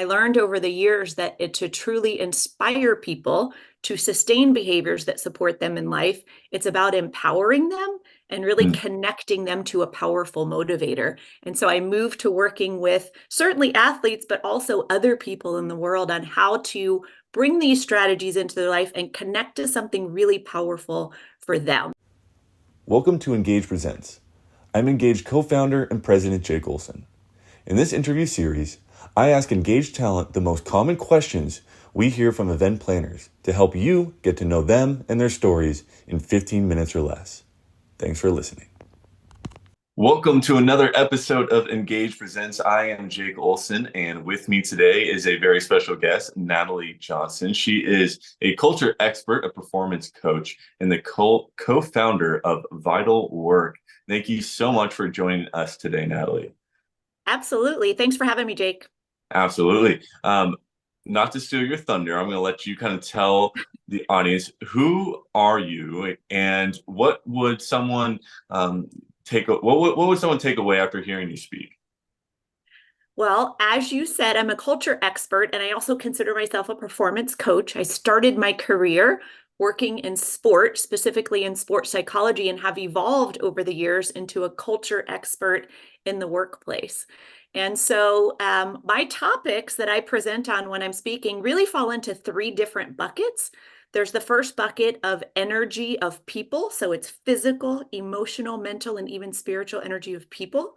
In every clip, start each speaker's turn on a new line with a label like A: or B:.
A: I learned over the years that to truly inspire people to sustain behaviors that support them in life, it's about empowering them and really
B: Mm.
A: connecting them to a powerful motivator. And so I moved to working with certainly athletes, but also other people in the world on how to bring these strategies into their life and connect to something really powerful for them.
B: Welcome to Engage Presents. I'm Engage co-founder and president Jake Olson. In this interview series, I ask Engage talent the most common questions we hear from event planners to help you get to know them and their stories in 15 minutes or less. Thanks for listening. Welcome to another episode of Engage Presents. I am Jake Olson, and with me today is a very special guest, Natalie Johnson. She is a culture expert, a performance coach, and the co-founder of Vital Work. Thank you so much for joining us today, Natalie.
A: Absolutely. Thanks for having me, Jake.
B: Absolutely. Not to steal your thunder, I'm going to let you kind of tell the audience, who are you and what would someone what would someone take away after hearing you speak?
A: Well, as you said, I'm a culture expert and I also consider myself a performance coach. I started my career working in sport, specifically in sports psychology, and have evolved over the years into a culture expert in the workplace. And so my topics that I present on when I'm speaking really fall into three different buckets. There's the first bucket of energy of people. So it's physical, emotional, mental, and even spiritual energy of people.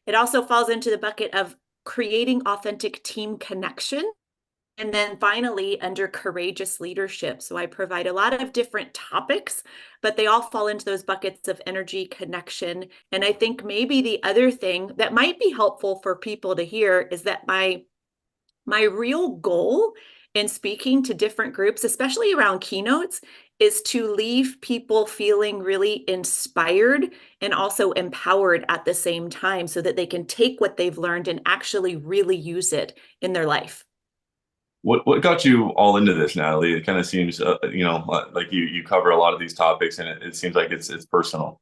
A: It also falls into the bucket of creating authentic team connection. And then finally, under courageous leadership. So I provide a lot of different topics, but they all fall into those buckets of energy, connection. And I think maybe the other thing that might be helpful for people to hear is that my real goal in speaking to different groups, especially around keynotes, is to leave people feeling really inspired and also empowered at the same time so that they can take what they've learned and actually really use it in their life.
B: What got you all into this, Natalie? It kind of seems, like you cover a lot of these topics, and it seems like it's personal.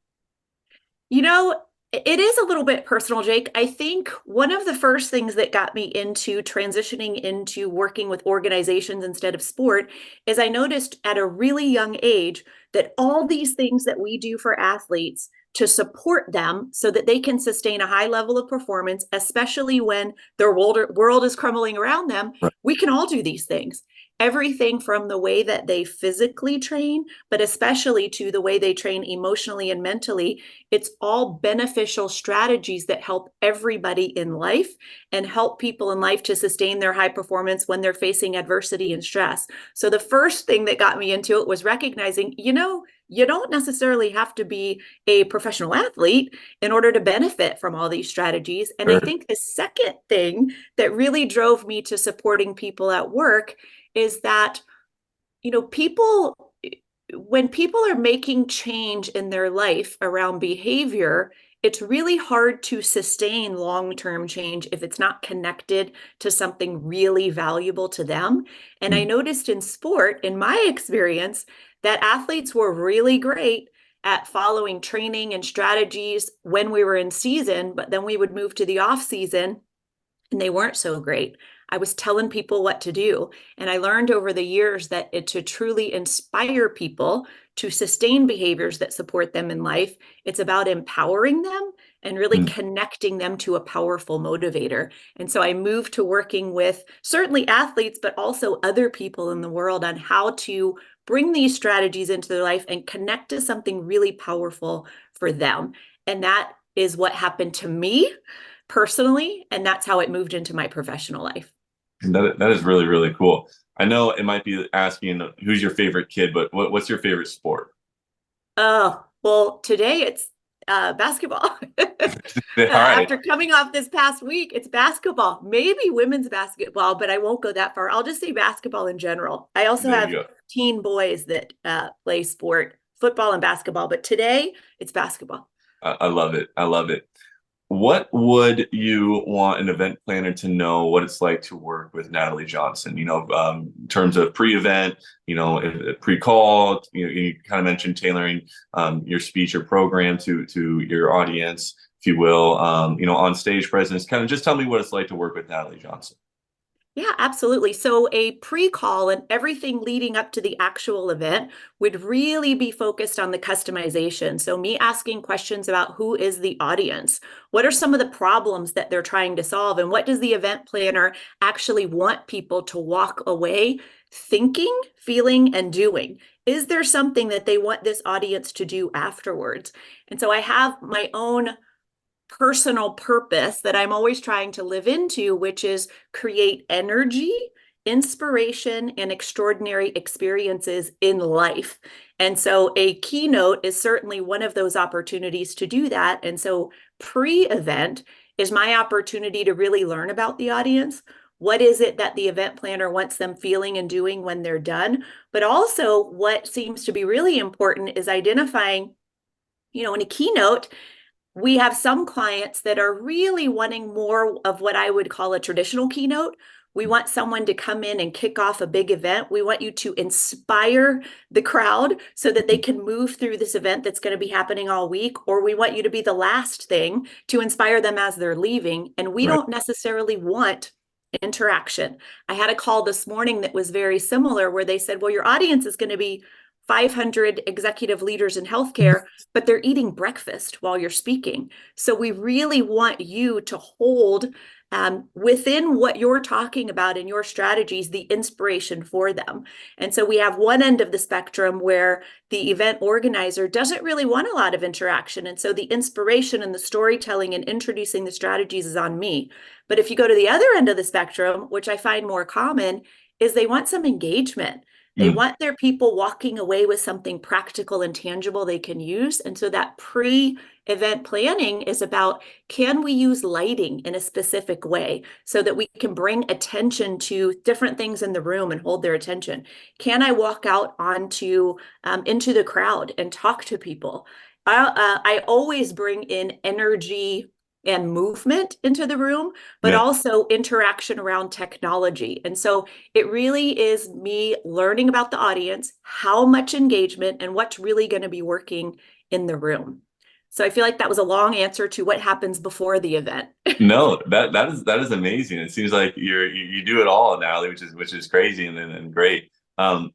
A: You know, it is a little bit personal, Jake. I think one of the first things that got me into transitioning into working with organizations instead of sport is I noticed at a really young age that all these things that we do for athletes to support them so that they can sustain a high level of performance, especially when their world is crumbling around them,
B: Right.
A: we can all do these things. Everything from the way that they physically train, but especially to the way they train emotionally and mentally, it's all beneficial strategies that help everybody in life and help people in life to sustain their high performance when they're facing adversity and stress. So the first thing that got me into it was recognizing, you don't necessarily have to be a professional athlete in order to benefit from all these strategies. And I
B: Sure.
A: think the second thing that really drove me to supporting people at work is that, people when people are making change in their life around behavior, it's really hard to sustain long-term change if it's not connected to something really valuable to them. And I
B: Mm.
A: noticed in sport, in my experience, that athletes were really great at following training and strategies when we were in season, but then we would move to the off season and they weren't so great. I was telling people what to do. And I learned over the years that to truly inspire people to sustain behaviors that support them in life, it's about empowering them and really
B: Mm.
A: connecting them to a powerful motivator. And so I moved to working with certainly athletes, but also other people in the world on how to bring these strategies into their life and connect to something really powerful for them. And that is what happened to me personally, and that's how it moved into my professional life.
B: That is really, really cool. I know it might be asking who's your favorite kid, but what's your favorite sport?
A: Oh, well, today it's basketball.
B: All right.
A: After coming off this past week, it's basketball, maybe women's basketball, but I won't go that far. I'll just say basketball in general. I also
B: There you
A: have
B: go.
A: teen boys that play sport, football and basketball, but today it's basketball.
B: I love it. I love it. What would you want an event planner to know what it's like to work with Natalie Johnson? In terms of pre-event, pre-call. You kind of mentioned tailoring your speech or program to your audience, if you will. On stage presence. Kind of just tell me what it's like to work with Natalie Johnson.
A: Yeah, absolutely. So a pre-call and everything leading up to the actual event would really be focused on the customization. So me asking questions about who is the audience? What are some of the problems that they're trying to solve? And what does the event planner actually want people to walk away thinking, feeling, and doing? Is there something that they want this audience to do afterwards? And so I have my own personal purpose that I'm always trying to live into, which is create energy, inspiration, and extraordinary experiences in life. And so a keynote is certainly one of those opportunities to do that. And so pre-event is my opportunity to really learn about the audience. What is it that the event planner wants them feeling and doing when they're done? But also, what seems to be really important is identifying, in a keynote, we have some clients that are really wanting more of what I would call a traditional keynote. We want someone to come in and kick off a big event. We want you to inspire the crowd so that they can move through this event that's going to be happening all week, or we want you to be the last thing to inspire them as they're leaving. And we
B: Right.
A: don't necessarily want interaction. I had a call this morning that was very similar where they said, well, your audience is going to be 500 executive leaders in healthcare, but they're eating breakfast while you're speaking. So we really want you to hold within what you're talking about in your strategies, the inspiration for them. And so we have one end of the spectrum where the event organizer doesn't really want a lot of interaction. And so the inspiration and the storytelling and introducing the strategies is on me. But if you go to the other end of the spectrum, which I find more common, is they want some engagement. They
B: Mm.
A: want their people walking away with something practical and tangible they can use. And so that pre-event planning is about, can we use lighting in a specific way so that we can bring attention to different things in the room and hold their attention? Can I walk out into the crowd and talk to people? I always bring in energy and movement into the room, but
B: Yeah.
A: also interaction around technology. And so it really is me learning about the audience, how much engagement, and what's really going to be working in the room. So I feel like that was a long answer to what happens before the event.
B: No, that is amazing. It seems like you do it all, Natalie, which is crazy and great. Um,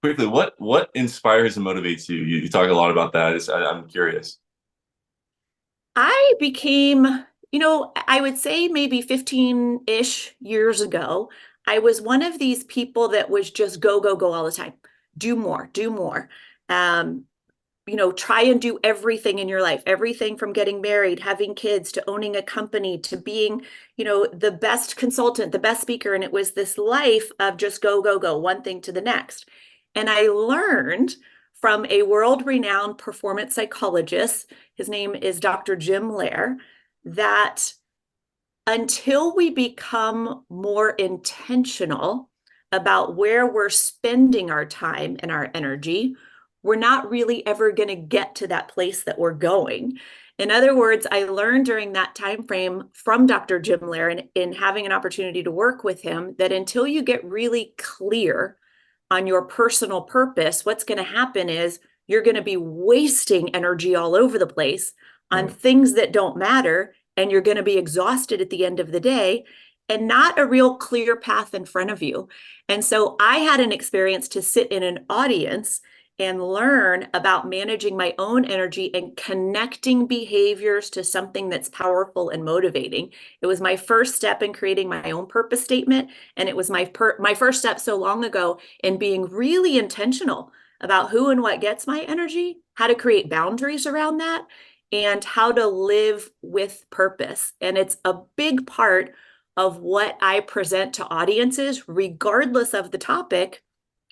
B: Quickly, what inspires and motivates you? You talk a lot about that. I'm curious.
A: I became, I would say maybe 15-ish years ago, I was one of these people that was just go, go, go all the time. Do more, do more. Um, try and do everything in your life, everything from getting married, having kids, to owning a company, to being, the best consultant, the best speaker. And it was this life of just go, go, go, one thing to the next. And I learned from a world-renowned performance psychologist, his name is Dr. Jim Loehr, that until we become more intentional about where we're spending our time and our energy, we're not really ever going to get to that place that we're going. In other words, I learned during that time frame from Dr. Jim Loehr and in having an opportunity to work with him that until you get really clear on your personal purpose, what's going to happen is you're going to be wasting energy all over the place on
B: Right.
A: things that don't matter, and you're going to be exhausted at the end of the day and not a real clear path in front of you. And so I had an experience to sit in an audience and learn about managing my own energy and connecting behaviors to something that's powerful and motivating. It was my first step in creating my own purpose statement, and it was my first step so long ago in being really intentional about who and what gets my energy, how to create boundaries around that, and how to live with purpose. And it's a big part of what I present to audiences, regardless of the topic.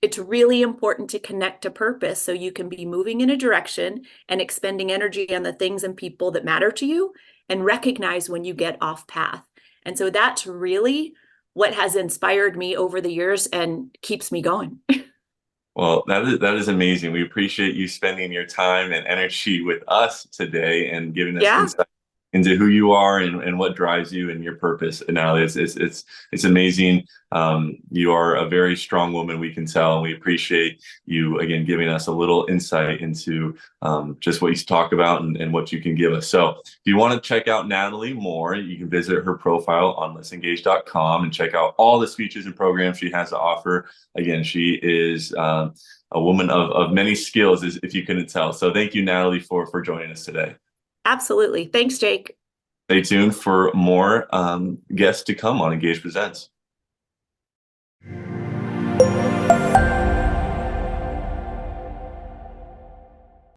A: It's really important to connect to purpose so you can be moving in a direction and expending energy on the things and people that matter to you, and recognize when you get off path. And so that's really what has inspired me over the years and keeps me going.
B: Well, that is amazing. We appreciate you spending your time and energy with us today and giving us
A: Yeah.
B: insight into who you are and what drives you and your purpose. And Natalie, it's amazing. You are a very strong woman, we can tell, and we appreciate you again giving us a little insight into just what you talk about and what you can give us. So if you want to check out Natalie more, you can visit her profile on letsengage.com and check out all the speeches and programs she has to offer. Again, she is a woman of many skills, if you couldn't tell. So thank you, Natalie, for joining us today.
A: Absolutely. Thanks, Jake.
B: Stay tuned for more guests to come on Engage Presents.